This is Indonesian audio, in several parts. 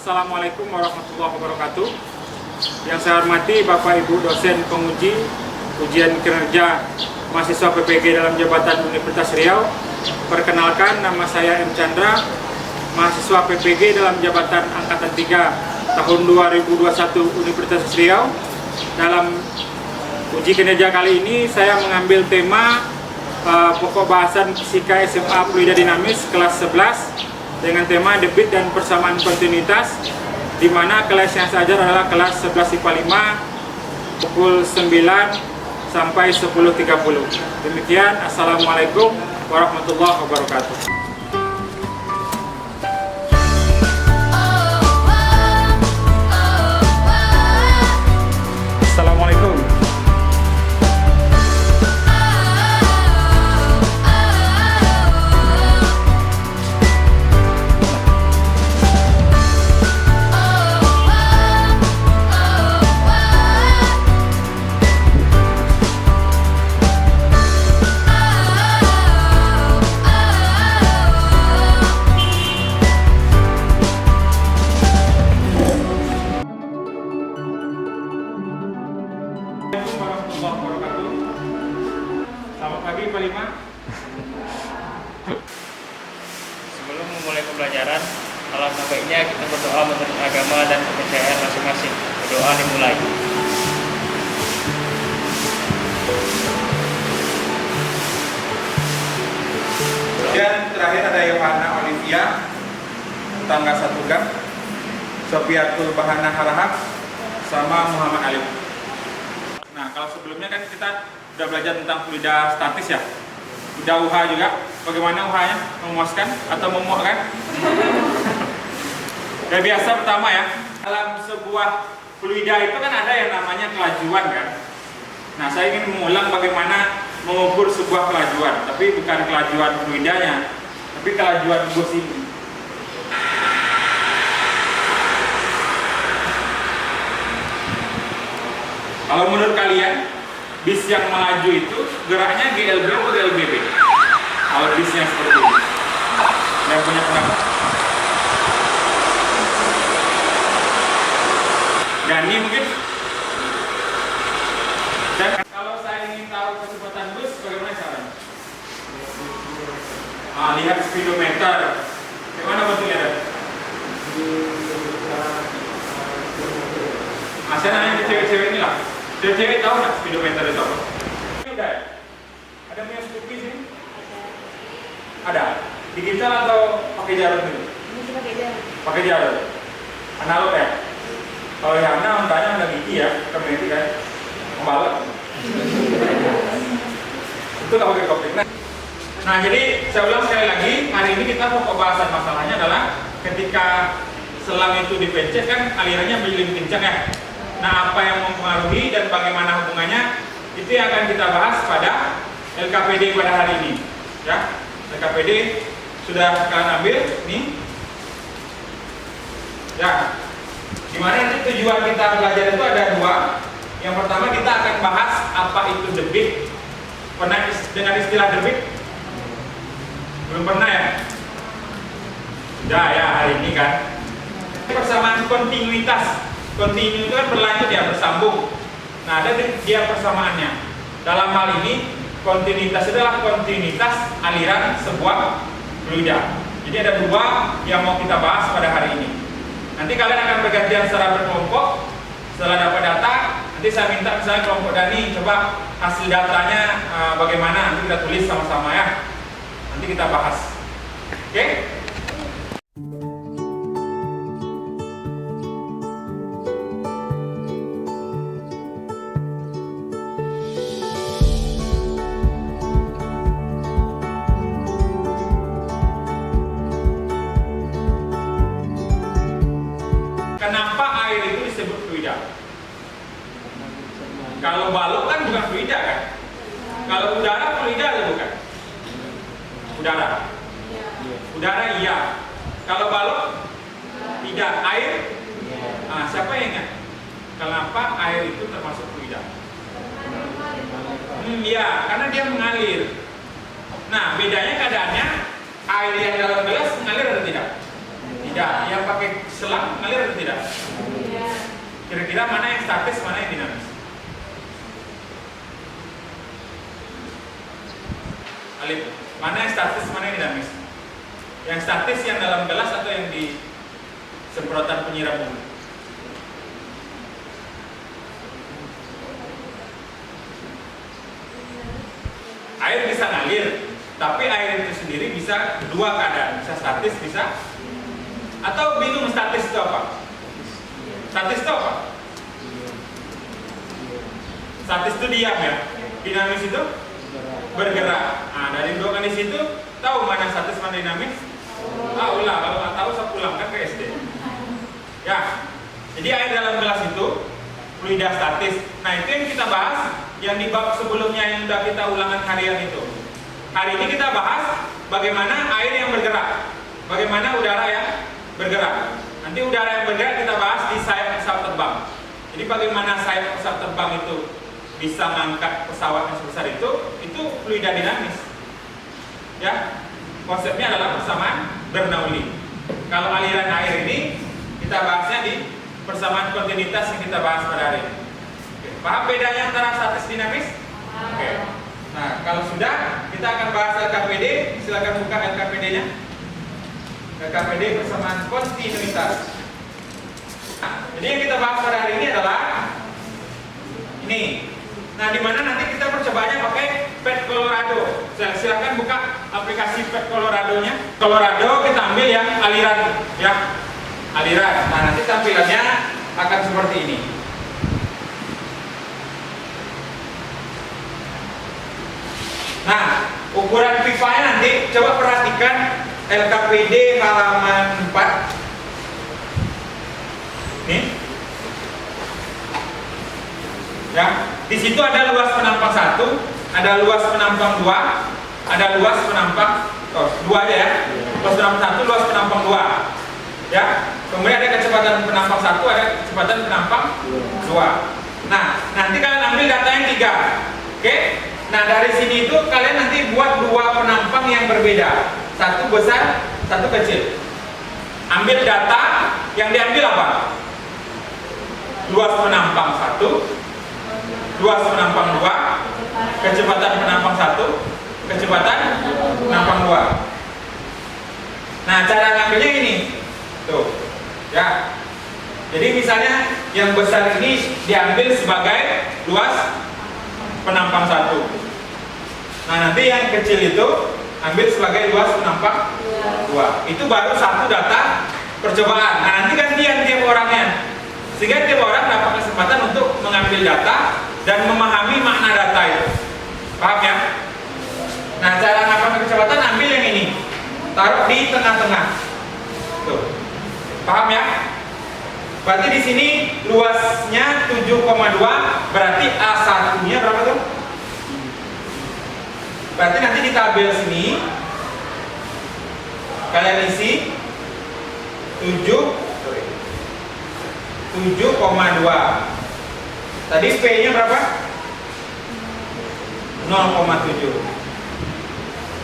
Assalamualaikum warahmatullahi wabarakatuh. Yang saya hormati Bapak Ibu dosen penguji ujian kinerja mahasiswa PPG dalam jabatan Universitas Riau. Perkenalkan, nama saya M. Chandra, mahasiswa PPG dalam jabatan Angkatan 3 tahun 2021 Universitas Riau. Dalam uji kinerja kali ini saya mengambil tema pokok bahasan fisika SMA fluida dinamis kelas 11 dengan tema debit dan persamaan kontinuitas, di mana kelas yang saya ajar adalah kelas 11 IPA 5 pukul 9 sampai 10.30. Demikian, Assalamualaikum warahmatullahi wabarakatuh. Assalamualaikum. Selamat pagi Pak Lima. Sebelum memulai pembelajaran, alangkah baiknya kita berdoa menurut agama dan kepercayaan masing-masing. Berdoa dimulai. Dan terakhir ada Yohana Olivia, tetangga satu gang, Sofiatul Bahana Harahap, sama Muhammad Alim. Nah, kalau sebelumnya kan kita udah belajar tentang fluida statis ya. Udah UH juga. Bagaimana UH-nya? Memuaskan atau memuakkan? Ya biasa pertama ya. Dalam sebuah fluida itu kan ada yang namanya kelajuan kan. Nah, saya ingin mengulang bagaimana mengukur sebuah kelajuan, tapi bukan kelajuan fluidanya, tapi kelajuan bus ini. Kalau menurut kalian, bis yang melaju itu geraknya GLB atau GLBB? Kalau bisnya seperti ini, yang punya pendapat? Gani mungkin? Dan kalau saya ingin tahu kecepatan bus, bagaimana caranya? Lihat speedometer. Bagaimana bentuknya? Saya nanya ke cewek-cewek ini lah. Cewek-cewek tahu nggak speedometer itu apa? Ada ya? Ada punya Scoopy sini? Ada? Digital atau pakai jarum itu? Pakai jarum? Analog ya? Kalau yang Hondanya ada gigi ya, kemeti kan? Membalap. Itu nggak pakai kopling. Nah, jadi saya ulang sekali lagi, hari ini kita pokok bahasan masalahnya adalah ketika selang itu dipencet kan alirannya menjadi kencang ya. Nah, apa yang mempengaruhi dan bagaimana hubungannya itu yang akan kita bahas pada LKPD pada hari ini. Ya, LKPD sudah kalian ambil nih. Ya, dimana nanti tujuan kita belajar itu ada dua. Yang pertama kita akan bahas apa itu debit. Pernah dengan istilah debit? Belum pernah ya? Sudah ya hari ini kan. Persamaan kontinuitas. Kontinu itu kan berlanjut ya, bersambung. Nah, ada dia persamaannya. Dalam hal ini, kontinuitas adalah kontinuitas aliran sebuah fluida. Jadi ada dua yang mau kita bahas pada hari ini. Nanti kalian akan bergantian secara berkelompok. Setelah dapat data, nanti saya minta misalnya kelompok Dani, coba hasil datanya bagaimana, nanti kita tulis sama-sama ya. Nanti kita bahas. Oke? fluida kan? Kalau udara fluida atau bukan? Udara. Udara iya. Kalau balok tidak. Air? Nah, siapa yang ingat? Kenapa air itu termasuk fluida? Iya, karena dia mengalir. Nah, bedanya keadaannya air yang dalam gelas mengalir atau tidak? Tidak. Yang pakai selang mengalir atau tidak? Kira-kira mana yang statis, mana yang dinamis? Alif, mana yang statis, mana yang dinamis? Yang statis yang dalam gelas atau yang di semprotan penyiram bumi? Air bisa ngalir, tapi air itu sendiri bisa dua keadaan, bisa statis, bisa atau bingung statis itu apa? Statis itu apa? Statis itu diam ya, dinamis itu bergerak. Nah, dari dua kondisi itu tahu mana statis mana dinamis? Tahu lah, kalau nggak tahu saya pulang kan ke SD. Ya, jadi air dalam gelas itu fluida statis. Nah, itu yang kita bahas yang di bab sebelumnya yang sudah kita ulangan harian itu. Hari ini kita bahas bagaimana air yang bergerak, bagaimana udara yang bergerak. Nanti udara yang bergerak kita bahas di sayap pesawat terbang. Jadi bagaimana sayap pesawat terbang itu bisa mengangkat pesawat yang sebesar itu fluida dinamis. Ya, konsepnya adalah persamaan Bernoulli. Kalau aliran air ini kita bahasnya di persamaan kontinuitas yang kita bahas pada hari ini. Paham bedanya antara statis dinamis? Oke. Nah, kalau sudah, kita akan bahas LKPD. Silakan buka LKPD-nya. LKPD persamaan kontinuitas. Nah, jadi yang kita bahas pada hari ini adalah ini. Nah, di mana nanti kita percobaannya pakai PET Colorado. Silakan buka aplikasi PET Colorado-nya. Colorado kita ambil yang aliran, ya. Aliran. Nah, nanti tampilannya akan seperti ini. Nah, ukuran pipanya nanti coba perhatikan LKPD halaman 4. Nih. Ya, di situ ada luas penampang 1, ada luas penampang 2, ada luas penampang 2 aja ya. Luas penampang 1, luas penampang 2. Ya. Kemudian ada kecepatan penampang 1, ada kecepatan penampang 2. Nah, nanti kalian ambil data yang 3. Oke? Nah, dari sini itu kalian nanti buat dua penampang yang berbeda. Satu besar, satu kecil. Ambil data, yang diambil apa? Luas penampang 1, luas penampang 2, kecepatan penampang 1, kecepatan penampang 2. Nah, cara ngambilnya ini. Tuh. Ya. Jadi misalnya yang besar ini diambil sebagai luas penampang 1. Nah, nanti yang kecil itu ambil sebagai luas penampang 2. Itu baru satu data percobaan. Nah, nanti gantian tiap orangnya. Sehingga tiap orang dapat kesempatan untuk mengambil data dan memahami makna data itu. Paham ya? Nah, cara mengambil kecepatan ambil yang ini. Taruh di tengah-tengah. Tuh. Paham ya? Berarti di sini luasnya 7,2, berarti A1-nya berapa tuh? Berarti nanti di tabel sini kalian isi 7,2. Tadi P-nya berapa? 0,7.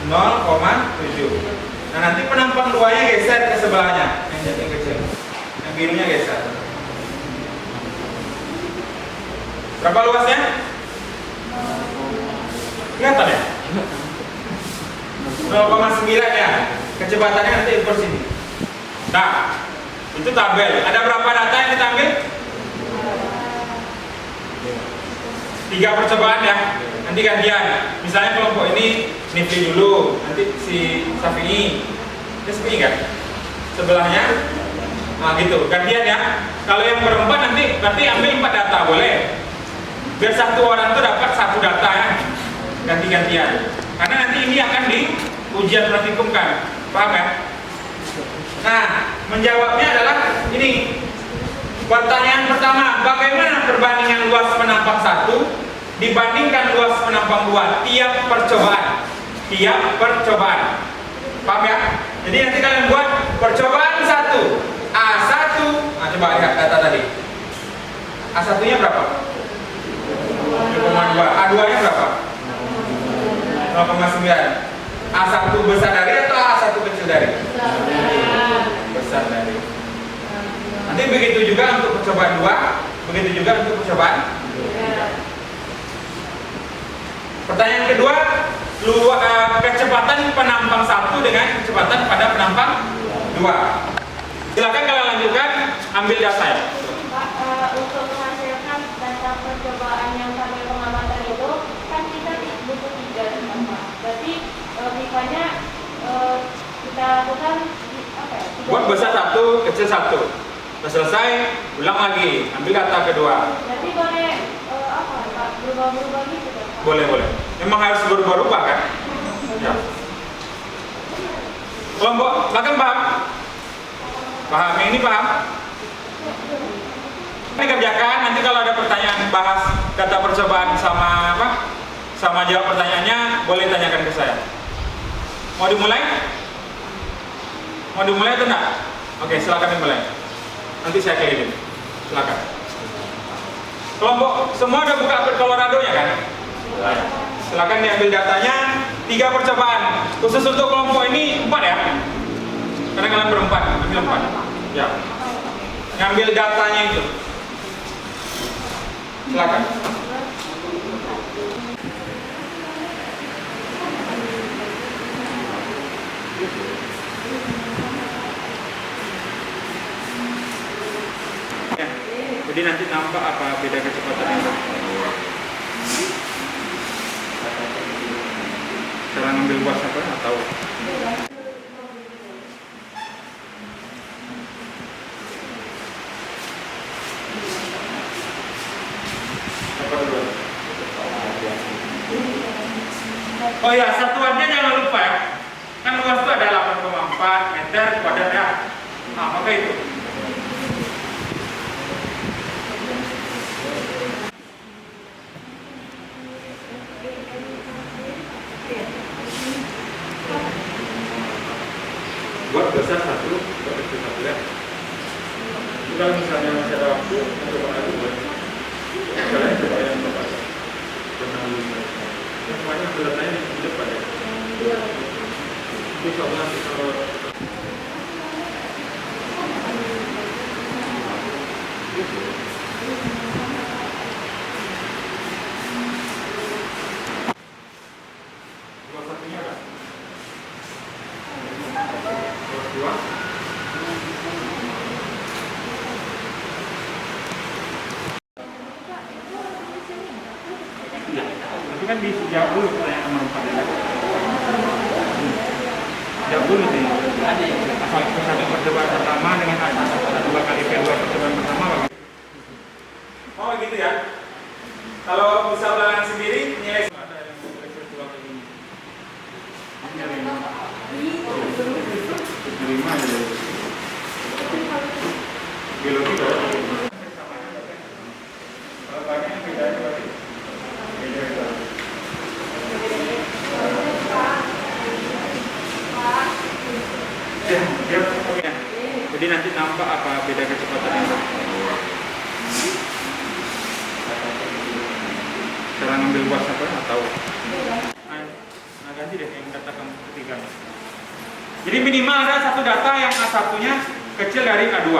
0,7. Nah, nanti penampang 2-nya geser ke sebelahnya, yang kecil. Yang birunya geser. Berapa luasnya? Kelihatan ya? 0,9 ya. Kecepatannya nanti ukur sini. Nah, itu tabel. Ada berapa data yang kita ambil? 3 percobaan ya. Nanti gantian. Misalnya kelompok ini Nifli dulu, nanti si Safi'i. Ini Safi'i kan? Sebelahnya. Nah, gitu. Gantian ya. Kalau yang berempat nanti berarti ambil 4 data, boleh. Biar satu orang tuh dapat 1 data ya. Ganti-gantian. Karena nanti ini akan di ujian praktikumkan. Paham ya? Nah, menjawabnya adalah ini. Pertanyaan pertama, bagaimana perbandingan luas penampang 1 dibandingkan luas penampang 2 tiap percobaan. Paham ya? Jadi nanti kalian buat percobaan 1 A1. Nah, coba lihat data tadi. A1 nya berapa? 0,2. A2 nya berapa? 0,9. A1 besar dari atau A1 kecil dari? Besar dari. Nanti begitu juga untuk percobaan 2, begitu juga untuk percobaan 3. Pertanyaan kedua, kecepatan penampang 1 dengan kecepatan pada penampang 2. Silakan kalian lanjutkan, ambil data ya. Pak, untuk menghasilkan data percobaan yang sampai pengamatan itu kan kita butuh 3 Pak. Berarti MIPA-nya kita lakukan apa ya? Buat besar 1, kecil 1. Sudah selesai, ulang lagi, ambil data kedua. Berarti boleh apa Pak? Berubah-berubah gitu kan Pak? Boleh. Memang harus berubah-ubah kan? Ya. Kelompok belakang paham? Paham? Yang ini paham? Ini kerjakan, nanti kalau ada pertanyaan bahas data percobaan sama apa? Sama jawab pertanyaannya, boleh tanyakan ke saya. Mau dimulai? Mau dimulai atau enggak? Oke, silakan dimulai. Nanti saya keliling. Silakan. Kelompok semua udah buka Colorado-nya kan? Silakan diambil datanya. 3 percobaan. Khusus untuk kelompok ini 4 ya. Karena kalian berempat, ambil 4. Ya. Ngambil datanya itu. Silakan. Ya. Jadi nanti nampak apa beda kecepatan itu. Cara ngambil buas apa nggak tahu. Apa dulu? Oh ya, satuannya jangan lupa ya. Kan luas itu ada 8,4 meter kuadrat ya. Nah, maka itu. Buat besar 1, buat kecil 1 ya. Kalau misalnya masih ada waktu, coba lagi buat. Kalian coba yang terbaik. Yang semuanya beratanya di depan ya. Itu soalnya nanti kalau dua satunya kan? Dua. Tapi kan dijawab dulu pertanyaan nomor 4 ya. Jawab dulu sih. Asal satu percobaan pertama dengan ada 2 kali P2 percobaan pertama bagaimana? Oh gitu ya. Kalau bisa ulangan sendiri nilai ada yang boleh virtual kayak gini. Ini ada yang 5 ya. Biologi berarti. Kalau banyak yang bedanya berarti beda. Ya. Jadi nanti nampak apa beda kecepatan itu. Cara ngambil buas apa nggak tahu. Nah ganti deh yang data kamu ketiga. Jadi minimal ada satu data yang A1 nya kecil dari A2,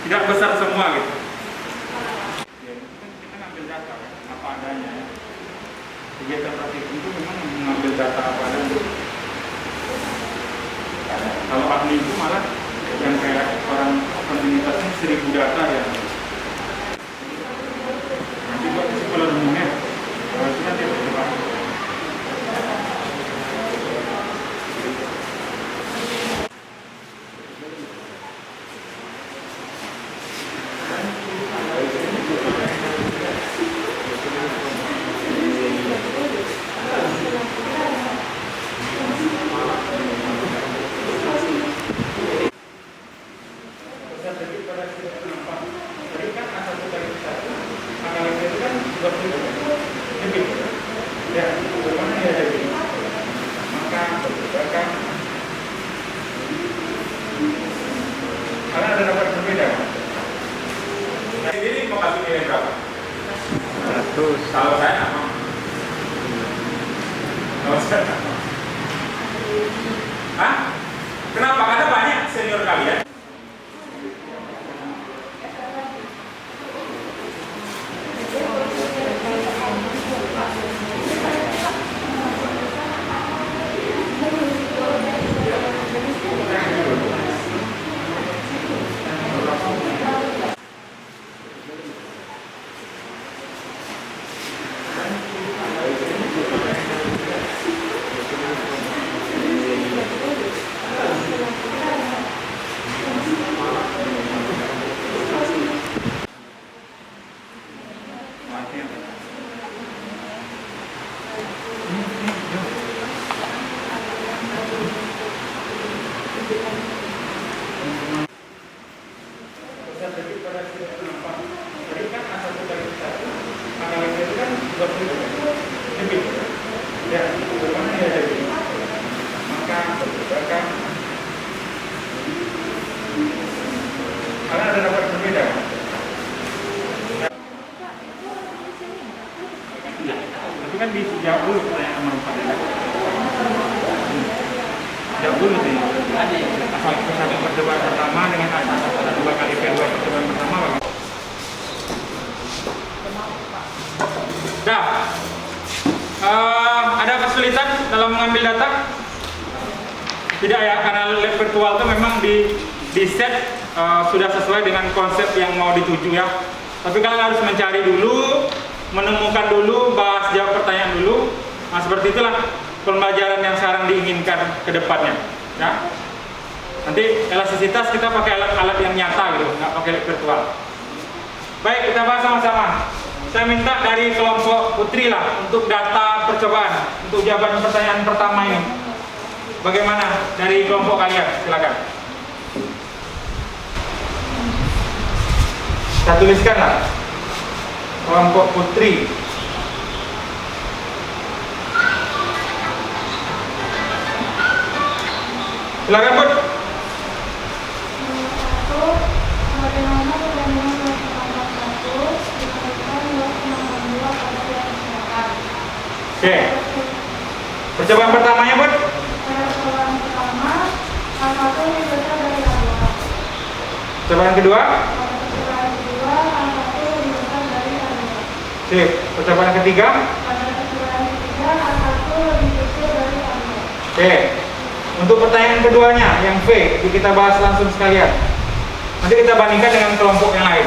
tidak besar semua gitu. Ya, kita ngambil data kan, apa adanya. Kegiatan praktikum itu memang mengambil data apa adanya. Kalau ahli itu malah yang kayak orang kontinuitasnya 1000 data ya. Nanti buat kesimpulan umumnya, itu nanti berdebat. Tadi kan A1 dari 1, angka itu kan 20. Hah? Kenapa? Karena banyak senior kalian. Karena ada dapat berbeda. Tapi kan dijawab dulu pertanyaan nomor 4 ya. Jawab dulu sih. Asal satu percobaan pertama dengan asal 2 kali P2 percobaan pertama. Dah. Ada kesulitan dalam mengambil data? Tidak ya, karena lab virtual itu memang di set sudah sesuai dengan konsep yang mau dituju ya. Tapi kalian harus mencari dulu, menemukan dulu, bahas jawab pertanyaan dulu. Nah, seperti itulah pembelajaran yang sekarang diinginkan ke depannya ya. Nanti elastisitas kita pakai alat-alat yang nyata gitu, nggak pakai lab virtual. Baik, kita bahas sama-sama. Saya minta dari kelompok Putri lah untuk data percobaan, untuk jawaban pertanyaan pertama ini. Bagaimana dari kelompok kalian? Silakan. Saya tuliskan lah. Kelompok Putri. Silakan, Bud. Oke. Percobaan pertamanya, Bud. Percobaan pertama, A1 lebih besar dari A2. Percobaan kedua. Percobaan kedua, A1 lebih besar dari A2. Sip. Percobaan ketiga. Pada percobaan ketiga, A1 lebih kecil dari A2. Oke. Untuk pertanyaan keduanya, yang V, kita bahas langsung sekalian. Nanti kita bandingkan dengan kelompok yang lain.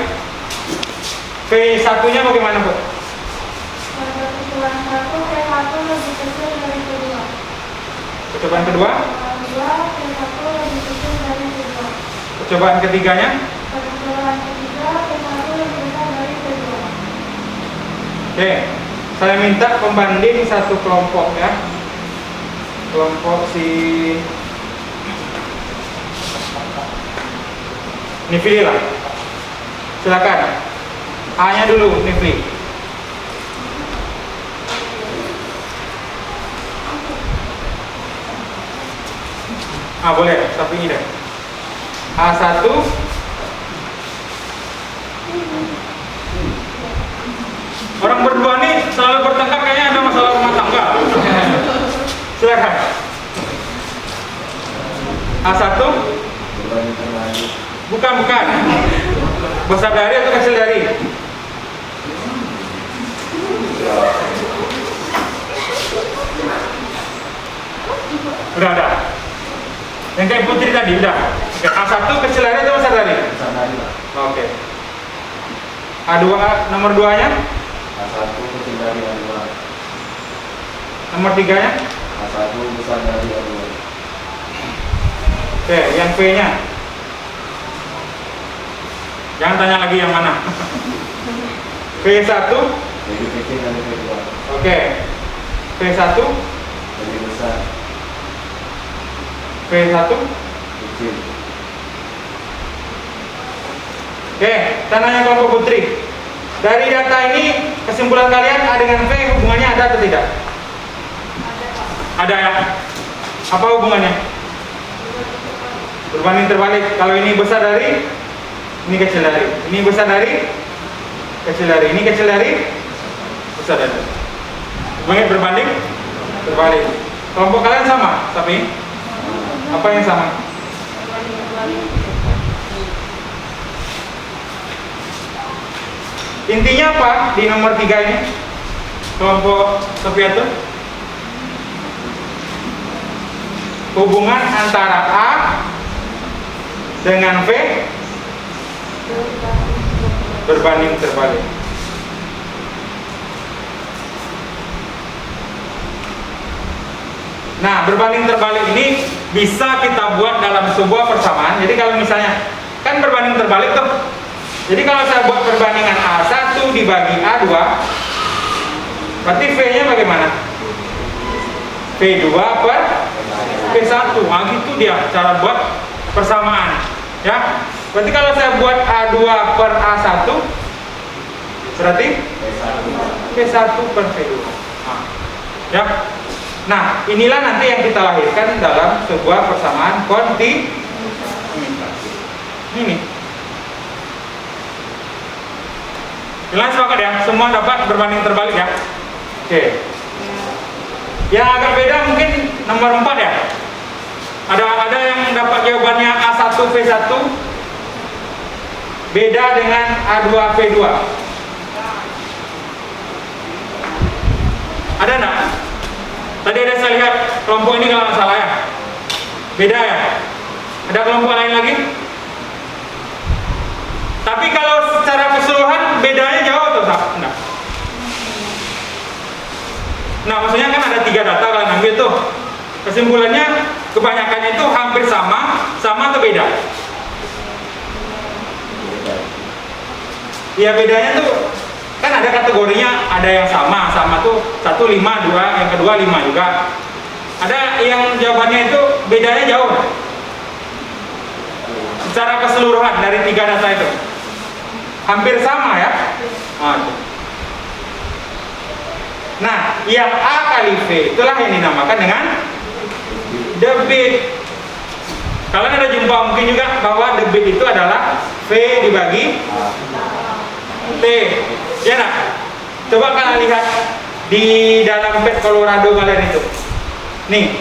V1-nya bagaimana, Bu? Pada percobaan 1, P1 lebih kecil dari kedua. Percobaan kedua. Percobaan kedua, P1 lebih kecil dari kedua. Percobaan ketiganya. Pada percobaan ketiga, P1 lebih besar dari kedua. Oke. Saya minta pembanding satu kelompok ya. Kelompok si Nifli lah. Silakan. A-nya dulu, Nifli. Boleh, tapi ini deh. A1. Orang berdua nih selalu bertengkar, kayaknya ada masalah rumah tangga. Silakan. A1. Bukan. Besar dari atau kecil dari? Udah ada. Yang kayak Putri tadi udah. Oke, A1 kecil dari atau besar dari? Besar dari, Pak. Oke. A2 nomor 2-nya? A1 kecil dari A2. Nomor 3-nya? A1 besar dari A2. Oke, yang V-nya? Jangan tanya lagi yang mana. V1? Lebih kecil dari V2. Oke. V1? Lebih besar. V1? Kecil. Oke, saya nanya kelompok Putri. Dari data ini, kesimpulan kalian A dengan V hubungannya ada atau tidak? Ada ya? Apa hubungannya? Berbanding terbalik. Kalau ini besar dari, ini kecil dari. Ini besar dari, kecil dari. Ini kecil dari, besar dari. Hubungannya berbanding terbalik. Kelompok kalian sama, tapi apa yang sama? Berbanding terbalik. Intinya apa di nomor 3 ini? Kelompok Sophia itu hubungan antara A dengan V berbanding terbalik. Nah, berbanding terbalik ini bisa kita buat dalam sebuah persamaan. Jadi kalau misalnya kan berbanding terbalik tuh. Jadi kalau saya buat perbandingan A1 dibagi A2, berarti V-nya bagaimana? V2 per V1. Nah, gitu dia cara buat persamaan. Ya. Berarti kalau saya buat A2 per A1, berarti V1 per V2. Nah, ya. Nah, inilah nanti yang kita lahirkan dalam sebuah persamaan kontinuitas. Ini. Jelas sepakat ya? Semua dapat berbanding terbalik ya? Oke. Yang agak beda mungkin nomor 4 ya? Ada yang dapat jawabannya A1 V1 beda dengan A2 V2. Ada enggak? Tadi ada saya lihat kelompok ini kalau nggak salah ya. Beda ya? Ada kelompok lain lagi? Tapi kalau secara keseluruhan bedanya jauh atau tak? Enggak. Nah, maksudnya kan ada 3 data kalian ambil tuh. Kesimpulannya kebanyakannya itu hampir sama atau beda? Ya bedanya tuh kan ada kategorinya, ada yang sama tuh 1 5 2, yang kedua 5 juga. Ada yang jawabannya itu bedanya jauh. Secara keseluruhan dari 3 data itu hampir sama ya. Nah, yang A kali V itulah yang dinamakan dengan debit. Kalian ada jumpa mungkin juga bahwa debit itu adalah V dibagi T. Ya nak? Coba kalian lihat di dalam pet Colorado kalian itu. Nih.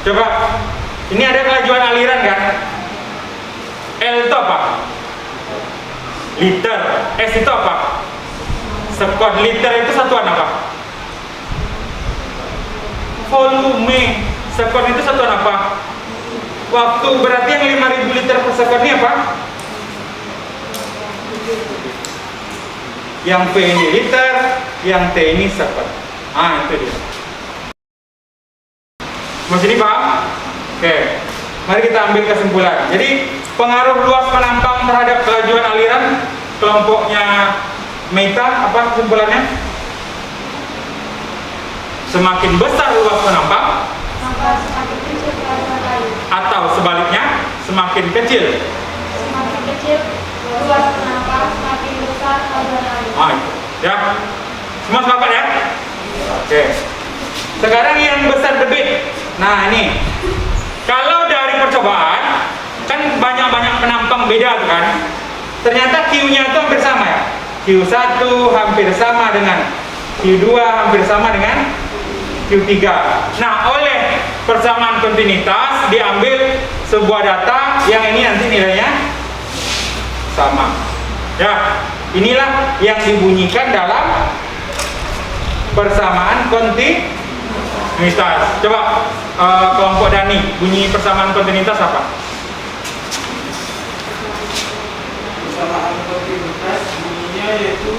Coba. Ini ada kelajuan aliran kan? L itu apa? Liter. S itu apa? Sekon. Liter itu satuan apa? Volume. Sekon itu satuan apa? Waktu. Berarti yang 5.000 liter per sekon ini apa? Yang P ini liter, yang T ini sekon. Itu dia. Masih dipaham? Oke. Mari kita ambil kesimpulan. Jadi pengaruh luas penampang terhadap kelajuan aliran kelompoknya Meta, apa kesimpulannya? Semakin besar luas penampang, Maka semakin kecil kelajuan lain. atau sebaliknya semakin kecil. Semakin kecil luas penampang, semakin besar kelajuan lain. Itu. Ya. Semua sepakat ya? Oke. Sekarang yang besar debit. Nah, ini. Kalau dari percobaan kan banyak-banyak penampang beda tuh kan. Ternyata Q-nya itu hampir sama ya. Q1 hampir sama dengan Q2 hampir sama dengan Q3. Nah, oleh persamaan kontinuitas diambil sebuah data yang ini nanti nilainya sama. Ya, inilah yang dibunyikan dalam persamaan kontinuitas. Coba kelompok Dani, bunyi persamaan kontinuitas apa? Persamaan kontinuitas bunyinya yaitu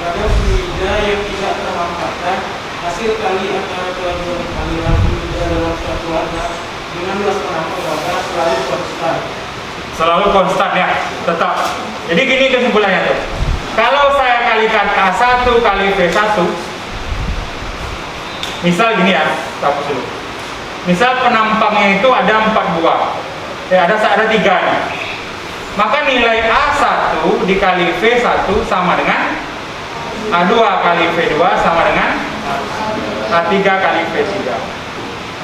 pada fluida yang tidak termampatkan hasil kali antara kelajuan aliran fluida dalam suatu warna dengan luas penampang warna selalu konstan. Selalu konstan ya, tetap. Jadi gini kesimpulannya tuh. Kalau saya kalikan A1 kali V1, misal gini ya, hapus dulu. Misal penampangnya itu ada 4 buah. Ada 3 nih. Maka nilai A1 dikali V1 sama dengan A2 kali V2 sama dengan A3 kali V3.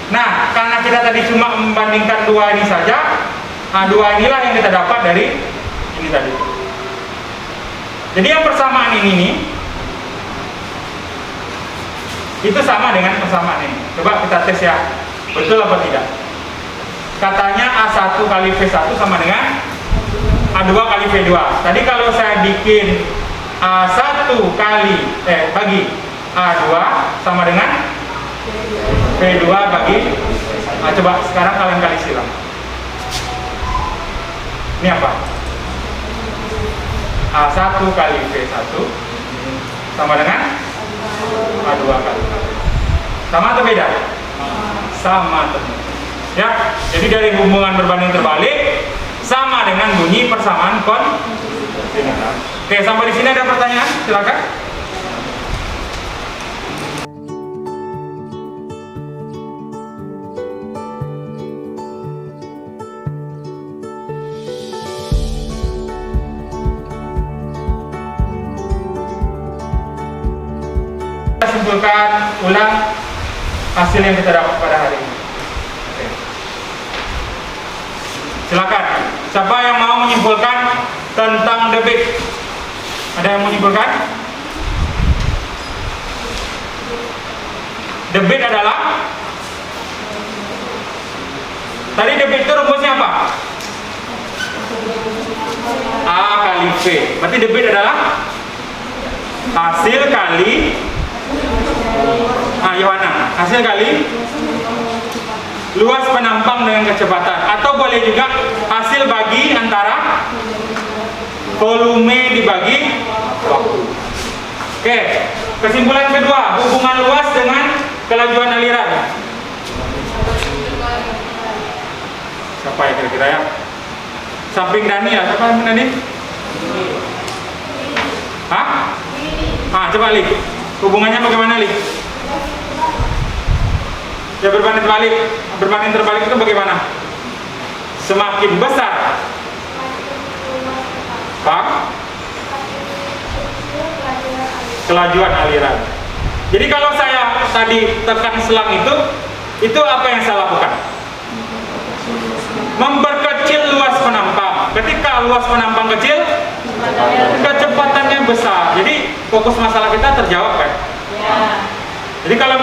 Nah, karena kita tadi cuma membandingkan 2 ini saja, A2 inilah yang kita dapat dari ini tadi. Jadi yang persamaan ini nih, Itu sama dengan persamaan ini. Coba kita tes ya, betul apa tidak? Katanya A1 kali V1 sama dengan A2 kali V2. Tadi kalau saya bikin A1 bagi A2 sama dengan V2 bagi coba sekarang kalian kali silang. Ini apa? A1 kali V1 sama dengan A2 kali. Sama atau beda? Sama teman. Ya, jadi dari hubungan berbanding terbalik sama dengan bunyi persamaan kontinental. Oke, sampai di sini ada pertanyaan? Silakan. Kita simpulkan ulang hasil yang kita dapat pada hari ini. Oke. Silakan. Siapa yang mau menyimpulkan tentang debit? Ada yang menyimpulkan? Debit adalah tadi debit itu rumusnya apa? A kali V. Berarti debit adalah hasil kali Yohana, hasil kali luas penampang dengan kecepatan, atau boleh juga hasil bagi antara volume dibagi waktu. Oke, kesimpulan kedua, hubungan luas dengan kelajuan aliran. Siapa ya kira-kira ya? Samping Dani ya, siapa yang Dani? Hah? Coba Li, hubungannya bagaimana Li? Ya berbanding terbalik itu bagaimana? Semakin besar kelajuan aliran. Jadi kalau saya tadi tekan selang itu apa yang saya lakukan? Memperkecil luas penampang. Ketika luas penampang kecil, kecepatannya besar. Jadi fokus masalah kita terjawab kan? Ya. Jadi kalau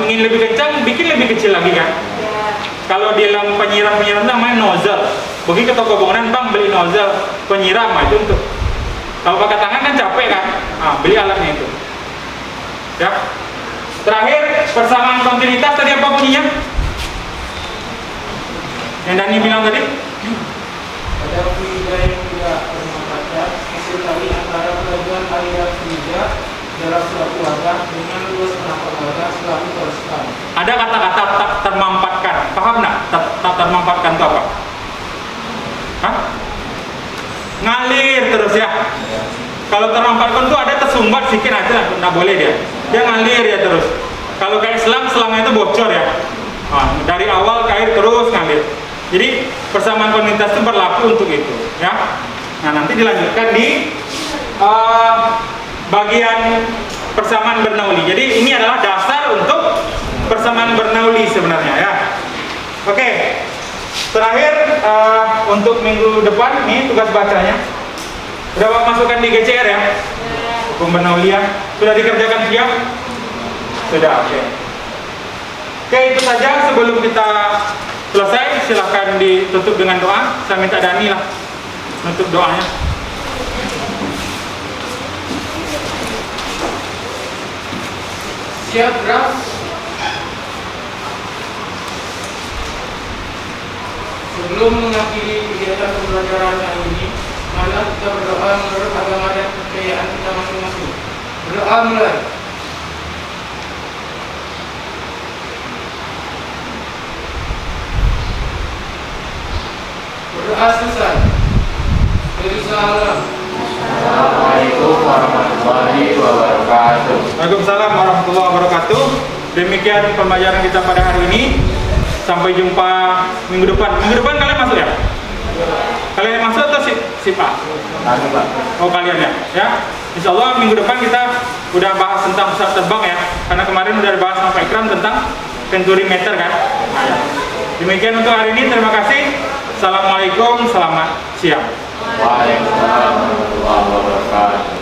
ingin lebih kencang, bikin lebih kecil lagi kan? Ya. Kalau di dalam penyiram namanya nozzle. Pergi ke toko bangunan, bang beli nozzle penyiram, itu untuk. Kalau pakai tangan kan capek kan? Beli alatnya itu. Ya. Terakhir, persamaan kontinuitas tadi apa bunyinya? Yang Dani bilang tadi? Pada fluida yang tidak bermanfaat, hasil kali antara kelajuan aliran fluida dalam suatu wadah dengan luas penampang wadah selalu teruskan. Ada kata-kata tak termampatkan. Paham nggak? Tak termampatkan itu apa? Hah? Ngalir terus ya. Kalau termampatkan itu ada tersumbat sedikit aja, nggak boleh dia. Dia ngalir ya terus. Kalau kayak selangnya itu bocor ya. Dari awal ke akhir terus ngalir. Jadi persamaan kontinuitas itu berlaku untuk itu, ya. Nah nanti dilanjutkan di bagian persamaan Bernoulli. Jadi ini adalah dasar untuk persamaan Bernoulli sebenarnya, ya. Oke. Terakhir untuk minggu depan ini tugas bacanya. Sudah masukkan di GCR ya? Hukum Bernoulli ya. Sudah dikerjakan siap? Sudah, oke. Oke, itu saja sebelum kita selesai. Silahkan ditutup dengan doa. Saya minta Dani lah nutup doanya. Siap, Raf? Sebelum mengakhiri kegiatan pembelajaran kali ini, marilah kita berdoa menurut agama dan kepercayaan kita masing-masing. Berdoa mulai. Berdoa selesai. Assalamualaikum warahmatullahi wabarakatuh. Waalaikumsalam warahmatullahi wabarakatuh. Demikian pembelajaran kita pada hari ini. Sampai jumpa minggu depan. Minggu depan kalian masuk ya? Kalian yang masuk atau si Pak? Oh kalian ya? Ya. Insya Allah minggu depan kita udah bahas tentang pesawat terbang ya. Karena kemarin udah dibahas sama Pak Ikram tentang venturimeter kan. Demikian untuk hari ini. Terima kasih. Assalamualaikum. Selamat siang. Waalaikumsalam warahmatullahi wabarakatuh.